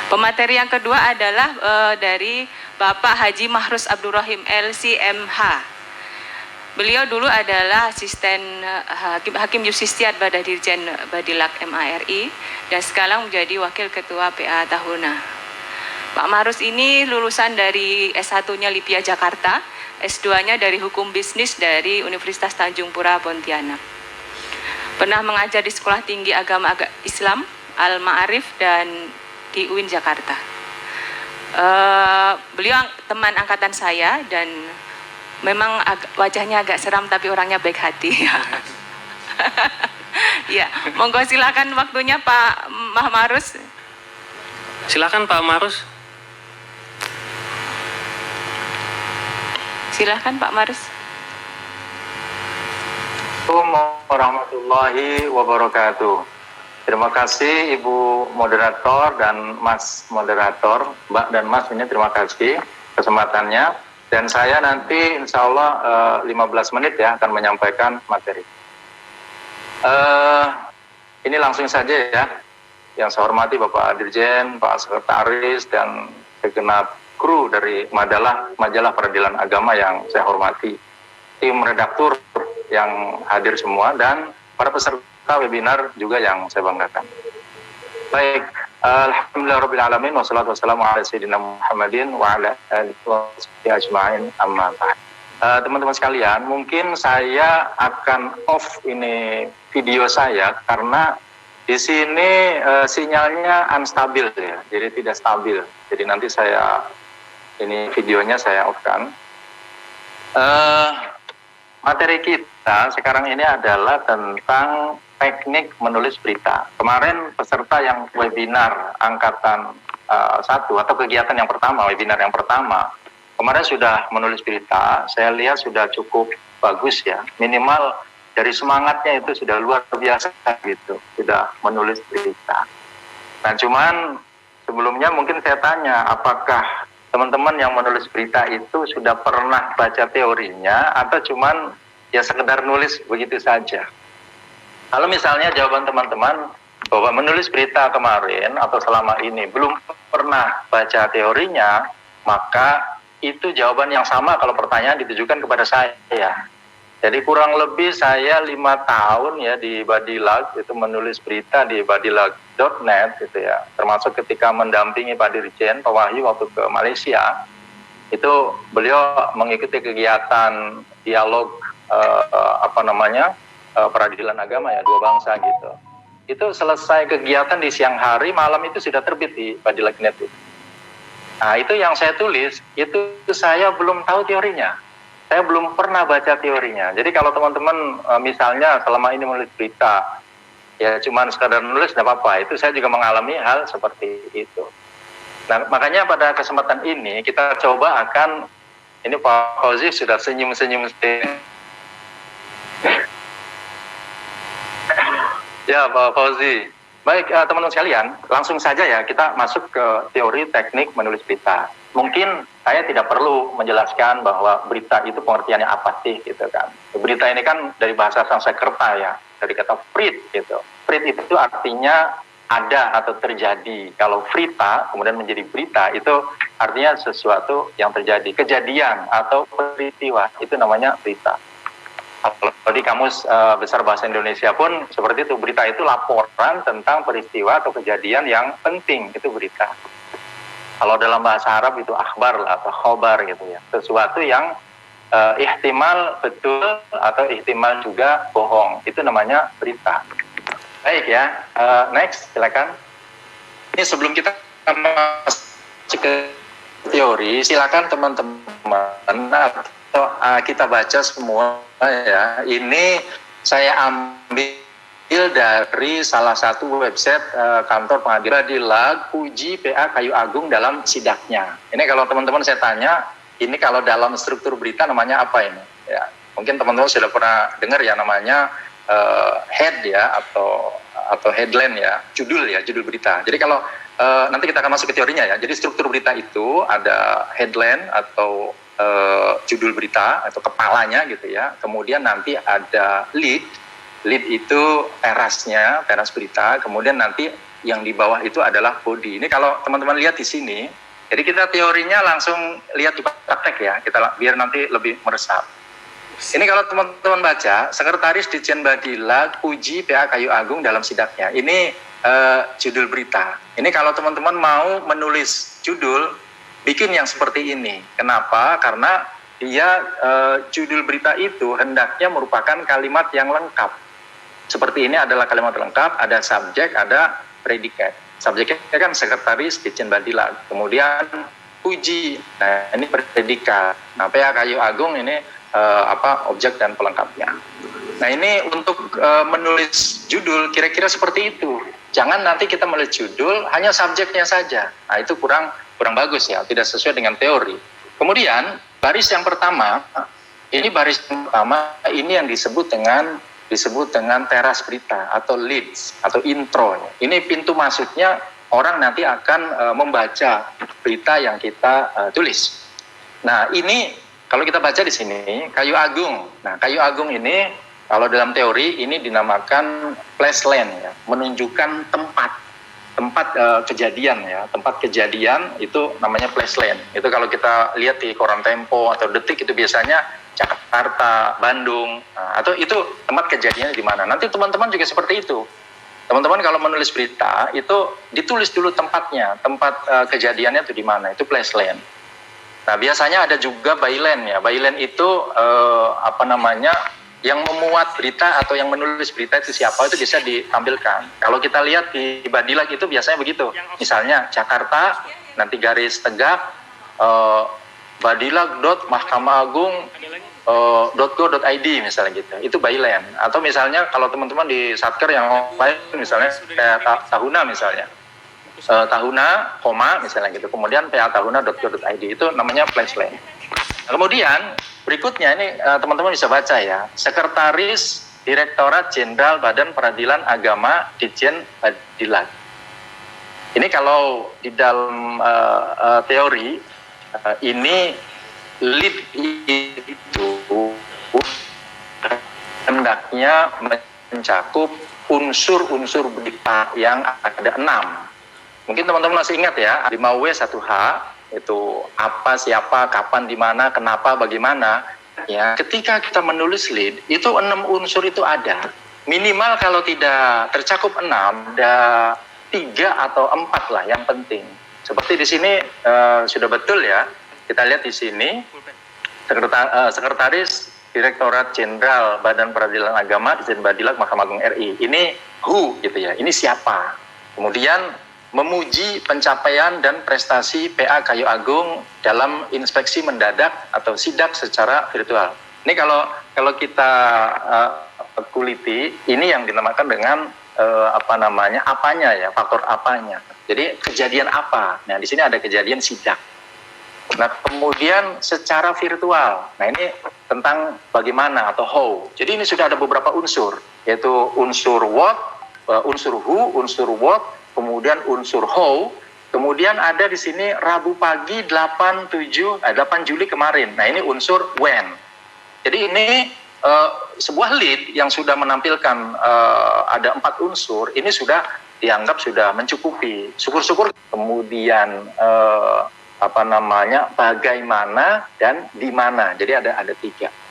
Pemateri yang kedua adalah dari Bapak Haji Mahrus Abdurrahim LCMH. Beliau dulu adalah asisten Hakim Yusistiat pada Dirjen Badilak MARI dan sekarang menjadi Wakil Ketua PA Tahuna. Pak Mahrus ini lulusan dari S1-nya Lipia Jakarta, S2-nya dari Hukum Bisnis dari Universitas Tanjung Pura Pontianak. Pernah mengajar di Sekolah Tinggi Agama Islam Al-Ma'arif dan di UIN Jakarta. Beliau teman angkatan saya dan memang wajahnya agak seram tapi orangnya baik hati. Ya, monggo silakan waktunya Pak Mahrus. Silakan Pak Mahrus. Silakan Pak Mahrus. Assalamualaikum warahmatullahi wabarakatuh. Terima kasih Ibu Moderator dan Mas Moderator, Mbak dan Mas ini terima kasih kesempatannya. Dan saya nanti insya Allah 15 menit ya akan menyampaikan materi. Ini langsung saja ya. Yang saya hormati Bapak Dirjen, Pak Sekretaris, dan segenap kru dari majalah Peradilan Agama yang saya hormati. Tim redaktur yang hadir semua dan para peserta webinar juga yang saya banggakan. Baik, alhamdulillahirabbil wassalatu wassalamu ala sayyidina Muhammadin wa ala alihi washabihi ajmain amma ba'd. Teman-teman sekalian, mungkin saya akan off ini video saya karena di sini sinyalnya unstabil ya, jadi tidak stabil. Jadi nanti ini videonya saya off-kan. Materi kita sekarang ini adalah tentang teknik menulis berita. Kemarin peserta yang webinar angkatan 1 atau kegiatan yang pertama, webinar yang pertama, kemarin sudah menulis berita. Saya lihat sudah cukup bagus ya. Minimal dari semangatnya itu sudah luar biasa gitu, sudah menulis berita. Nah, cuman sebelumnya mungkin saya tanya, apakah teman-teman yang menulis berita itu sudah pernah baca teorinya atau cuman ya sekedar nulis begitu saja? Kalau misalnya jawaban teman-teman bahwa menulis berita kemarin atau selama ini belum pernah baca teorinya, maka itu jawaban yang sama kalau pertanyaan ditujukan kepada saya. Jadi kurang lebih saya 5 tahun ya di Badilag, itu menulis berita di badilag.net gitu ya. Termasuk ketika mendampingi Pak Dirjen, Pak Wahyu waktu ke Malaysia, itu beliau mengikuti kegiatan dialog peradilan agama ya, dua bangsa gitu. Itu selesai kegiatan di siang hari, malam itu sudah terbit di Badilag.net itu. Nah, itu yang saya tulis, itu saya belum tahu teorinya. Saya belum pernah baca teorinya. Jadi kalau teman-teman misalnya selama ini menulis berita, ya cuman sekadar nulis tidak apa-apa. Itu saya juga mengalami hal seperti itu. Nah, makanya pada kesempatan ini kita coba ini Pak Fauzi sudah senyum-senyum. Ya Pak Fauzi. Baik teman-teman sekalian, langsung saja ya kita masuk ke teori teknik menulis berita. Mungkin saya tidak perlu menjelaskan bahwa berita itu pengertiannya apa sih gitu kan. Berita ini kan dari bahasa Sanskerta ya, dari kata prit gitu. Prit itu artinya ada atau terjadi. Kalau frita kemudian menjadi berita itu artinya sesuatu yang terjadi, kejadian atau peristiwa, itu namanya berita. Kalau di Kamus Besar Bahasa Indonesia pun seperti itu, berita itu laporan tentang peristiwa atau kejadian yang penting, itu berita. Kalau dalam bahasa Arab itu akhbar lah, atau khobar gitu ya, sesuatu yang ihtimal betul atau ihtimal juga bohong, itu namanya berita. Baik ya, next silakan. Ini sebelum kita masuk ke teori, silakan teman-teman atau kita baca semua ya. Ini saya ambil dari salah satu website kantor pengadilan Badilag uji PA Kayu Agung dalam sidaknya. Ini kalau teman-teman saya tanya, ini kalau dalam struktur berita namanya apa ini? Ya, mungkin teman-teman sudah pernah dengar ya namanya head ya atau headline ya, judul berita. Jadi kalau nanti kita akan masuk ke teorinya ya. Jadi struktur berita itu ada headline atau judul berita atau kepalanya gitu ya. Kemudian nanti ada lead itu teras berita. Kemudian nanti yang di bawah itu adalah body. Ini kalau teman-teman lihat di sini, jadi kita teorinya langsung lihat di praktek ya, biar nanti lebih meresap. Ini kalau teman-teman baca, Sekretaris Ditjen Badilag uji PA Kayu Agung dalam sidaknya. Ini judul berita. Ini kalau teman-teman mau menulis judul, bikin yang seperti ini. Kenapa? Karena dia judul berita itu hendaknya merupakan kalimat yang lengkap. Seperti ini adalah kalimat lengkap, ada subjek, ada predikat. Subjeknya kan Sekretaris Ditjen Badilag. Kemudian uji. Nah, ini predikat. Nah, PA Kayu Agung ini objek dan pelengkapnya. Nah, ini untuk menulis judul kira-kira seperti itu. Jangan nanti kita menulis judul hanya subjeknya saja. Nah, itu kurang bagus ya, tidak sesuai dengan teori. Kemudian baris yang pertama, ini yang disebut dengan teras berita atau leads atau intro. Ini pintu masuknya, orang nanti akan membaca berita yang kita tulis. Nah, ini kalau kita baca di sini Kayu Agung. Nah, Kayu Agung ini kalau dalam teori ini dinamakan place land ya, menunjukkan tempat kejadian ya. Tempat kejadian itu namanya place land. Itu kalau kita lihat di koran Tempo atau Detik itu biasanya Jakarta, Bandung, atau itu tempat kejadiannya di mana. Nanti teman-teman juga seperti itu. Teman-teman kalau menulis berita itu ditulis dulu tempatnya, tempat kejadiannya itu di mana. Itu place land. Nah, biasanya ada juga byline ya. Byline itu yang memuat berita atau yang menulis berita itu siapa, itu bisa ditampilkan. Kalau kita lihat di Badilag itu biasanya begitu. Misalnya Jakarta, nanti garis tegak, badilag.mahkamah-agung.go.id misalnya gitu. Itu byline. Atau misalnya kalau teman-teman di Satker yang lain misalnya kayak Tahuna misalnya. Tahuna, misalnya gitu. Kemudian pa.tahuna.go.id itu namanya place land. Kemudian berikutnya ini teman-teman bisa baca ya. Sekretaris Direktorat Jenderal Badan Peradilan Agama Ditjen Badilag. Ini kalau di dalam teori ini lead itu hendaknya mencakup unsur-unsur berita yang ada 6. Mungkin teman-teman masih ingat ya, 5W 1H itu apa, siapa, kapan, di mana, kenapa, bagaimana. Ya, ketika kita menulis lead, itu 6 unsur itu ada. Minimal kalau tidak tercakup 6, ada 3 atau 4 lah yang penting. Seperti di sini sudah betul ya. Kita lihat di sini Sekretaris Direktorat Jenderal Badan Peradilan Agama Ditjen Badilag Mahkamah Agung RI. Ini who gitu ya. Ini siapa? Kemudian memuji pencapaian dan prestasi PA Kayu Agung dalam inspeksi mendadak atau sidak secara virtual. Ini kalau kita kuliti, ini yang dinamakan dengan apanya ya, faktor apanya. Jadi kejadian apa? Nah, di sini ada kejadian sidak. Nah, kemudian secara virtual. Nah, ini tentang bagaimana atau how. Jadi ini sudah ada beberapa unsur, yaitu unsur what, unsur who, unsur what, kemudian unsur how, kemudian ada di sini Rabu pagi 8 Juli kemarin. Nah, ini unsur when. Jadi ini sebuah lead yang sudah menampilkan ada 4 unsur, ini sudah dianggap sudah mencukupi. Syukur-syukur kemudian bagaimana dan di mana. Jadi ada 3.